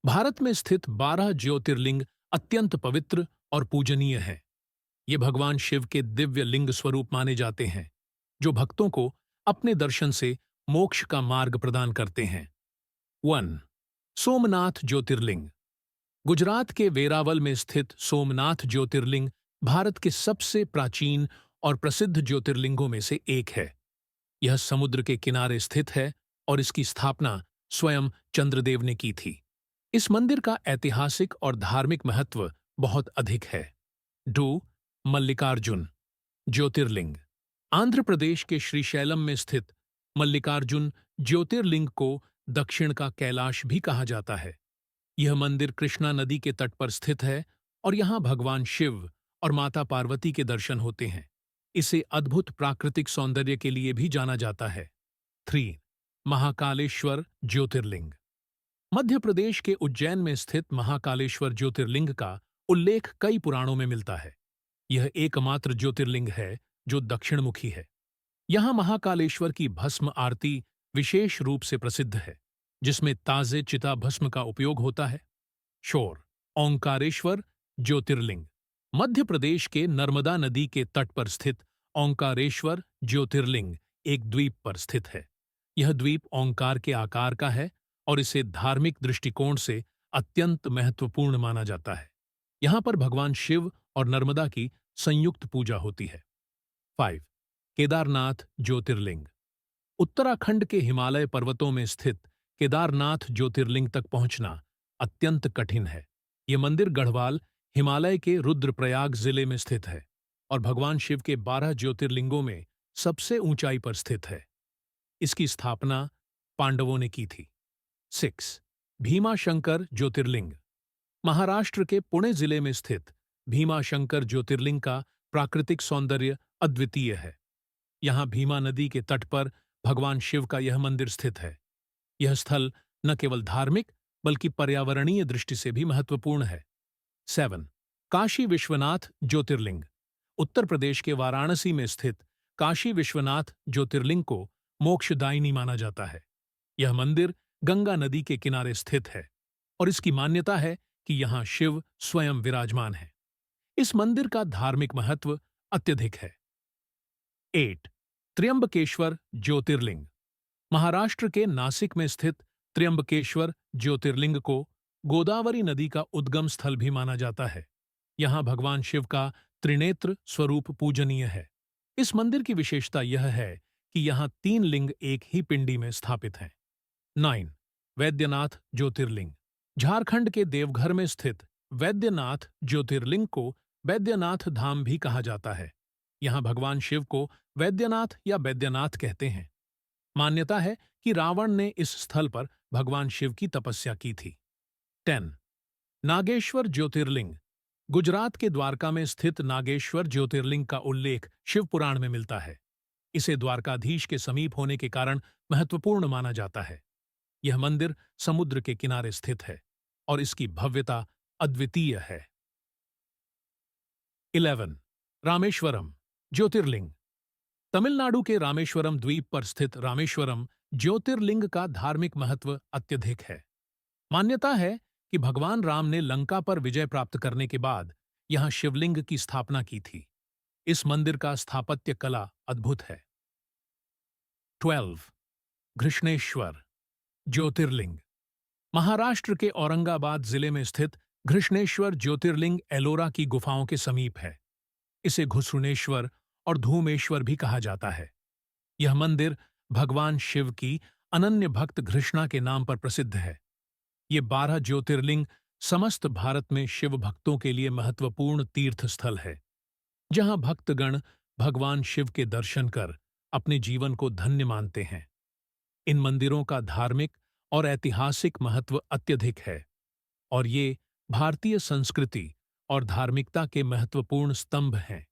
भारत में स्थित 12 ज्योतिर्लिंग अत्यंत पवित्र और पूजनीय हैं। ये भगवान शिव के दिव्य लिंग स्वरूप माने जाते हैं, जो भक्तों को अपने दर्शन से मोक्ष का मार्ग प्रदान करते हैं। 1. सोमनाथ ज्योतिर्लिंग। गुजरात के वेरावल में स्थित सोमनाथ ज्योतिर्लिंग भारत के सबसे प्राचीन और प्रसिद्ध ज्योतिर्लिंगों में से एक है। यह समुद्र के किनारे स्थित है और इसकी स्थापना स्वयं चंद्रदेव ने की थी। इस मंदिर का ऐतिहासिक और धार्मिक महत्व बहुत अधिक है। 2. मल्लिकार्जुन ज्योतिर्लिंग। आंध्र प्रदेश के श्रीशैलम में स्थित मल्लिकार्जुन ज्योतिर्लिंग को दक्षिण का कैलाश भी कहा जाता है। यह मंदिर कृष्णा नदी के तट पर स्थित है और यहाँ भगवान शिव और माता पार्वती के दर्शन होते हैं। इसे अद्भुत प्राकृतिक सौंदर्य के लिए भी जाना जाता है। 3. महाकालेश्वर ज्योतिर्लिंग। मध्य प्रदेश के उज्जैन में स्थित महाकालेश्वर ज्योतिर्लिंग का उल्लेख कई पुराणों में मिलता है। यह एकमात्र ज्योतिर्लिंग है जो दक्षिणमुखी है। यहाँ महाकालेश्वर की भस्म आरती विशेष रूप से प्रसिद्ध है, जिसमें ताजे चिता भस्म का उपयोग होता है। शोर ओंकारेश्वर ज्योतिर्लिंग। मध्य प्रदेश के नर्मदा नदी के तट पर स्थित ओंकारेश्वर ज्योतिर्लिंग एक द्वीप पर स्थित है। यह द्वीप ओंकार के आकार का है और इसे धार्मिक दृष्टिकोण से अत्यंत महत्वपूर्ण माना जाता है। यहाँ पर भगवान शिव और नर्मदा की संयुक्त पूजा होती है। 5. केदारनाथ ज्योतिर्लिंग। उत्तराखंड के हिमालय पर्वतों में स्थित केदारनाथ ज्योतिर्लिंग तक पहुंचना अत्यंत कठिन है। यह मंदिर गढ़वाल, हिमालय के रुद्रप्रयाग जिले में स्थित है और भगवान शिव के 12 ज्योतिर्लिंगों में सबसे ऊंचाई पर स्थित है। इसकी स्थापना पांडवों ने की थी। 6. भीमाशंकर ज्योतिर्लिंग। महाराष्ट्र के पुणे जिले में स्थित भीमाशंकर ज्योतिर्लिंग का प्राकृतिक सौंदर्य अद्वितीय है। यहाँ भीमा नदी के तट पर भगवान शिव का यह मंदिर स्थित है। यह स्थल न केवल धार्मिक बल्कि पर्यावरणीय दृष्टि से भी महत्वपूर्ण है। 7. काशी विश्वनाथ ज्योतिर्लिंग। उत्तर प्रदेश के वाराणसी में स्थित काशी विश्वनाथ ज्योतिर्लिंग को मोक्षदायिनी माना जाता है। यह मंदिर गंगा नदी के किनारे स्थित है और इसकी मान्यता है कि यहाँ शिव स्वयं विराजमान है। इस मंदिर का धार्मिक महत्व अत्यधिक है। 8. त्र्यंबकेश्वर ज्योतिर्लिंग। महाराष्ट्र के नासिक में स्थित त्र्यंबकेश्वर ज्योतिर्लिंग को गोदावरी नदी का उद्गम स्थल भी माना जाता है। यहाँ भगवान शिव का त्रिनेत्र स्वरूप पूजनीय है। इस मंदिर की विशेषता यह है कि यहाँ 3 लिंग एक ही पिंडी में स्थापित हैं। 9. वैद्यनाथ ज्योतिर्लिंग। झारखंड के देवघर में स्थित वैद्यनाथ ज्योतिर्लिंग को वैद्यनाथ धाम भी कहा जाता है। यहाँ भगवान शिव को वैद्यनाथ या वैद्यनाथ कहते हैं। मान्यता है कि रावण ने इस स्थल पर भगवान शिव की तपस्या की थी। 10. नागेश्वर ज्योतिर्लिंग। गुजरात के द्वारका में स्थित नागेश्वर ज्योतिर्लिंग का उल्लेख शिव पुराण में मिलता है। इसे द्वारकाधीश के समीप होने के कारण महत्वपूर्ण माना जाता है। यह मंदिर समुद्र के किनारे स्थित है और इसकी भव्यता अद्वितीय है। 11. रामेश्वरम ज्योतिर्लिंग। तमिलनाडु के रामेश्वरम द्वीप पर स्थित रामेश्वरम ज्योतिर्लिंग का धार्मिक महत्व अत्यधिक है। मान्यता है कि भगवान राम ने लंका पर विजय प्राप्त करने के बाद यहां शिवलिंग की स्थापना की थी। इस मंदिर का स्थापत्य कला अद्भुत है। 12. घृष्णेश्वर ज्योतिर्लिंग। महाराष्ट्र के औरंगाबाद जिले में स्थित घृष्णेश्वर ज्योतिर्लिंग एलोरा की गुफाओं के समीप है। इसे घुसुनेश्वर और धूमेश्वर भी कहा जाता है। यह मंदिर भगवान शिव की अनन्य भक्त घृष्णा के नाम पर प्रसिद्ध है। ये 12 ज्योतिर्लिंग समस्त भारत में शिव भक्तों के लिए महत्वपूर्ण तीर्थ स्थल है, जहां भक्तगण भगवान शिव के दर्शन कर अपने जीवन को धन्य मानते हैं। इन मंदिरों का धार्मिक और ऐतिहासिक महत्व अत्यधिक है और ये भारतीय संस्कृति और धार्मिकता के महत्वपूर्ण स्तंभ हैं।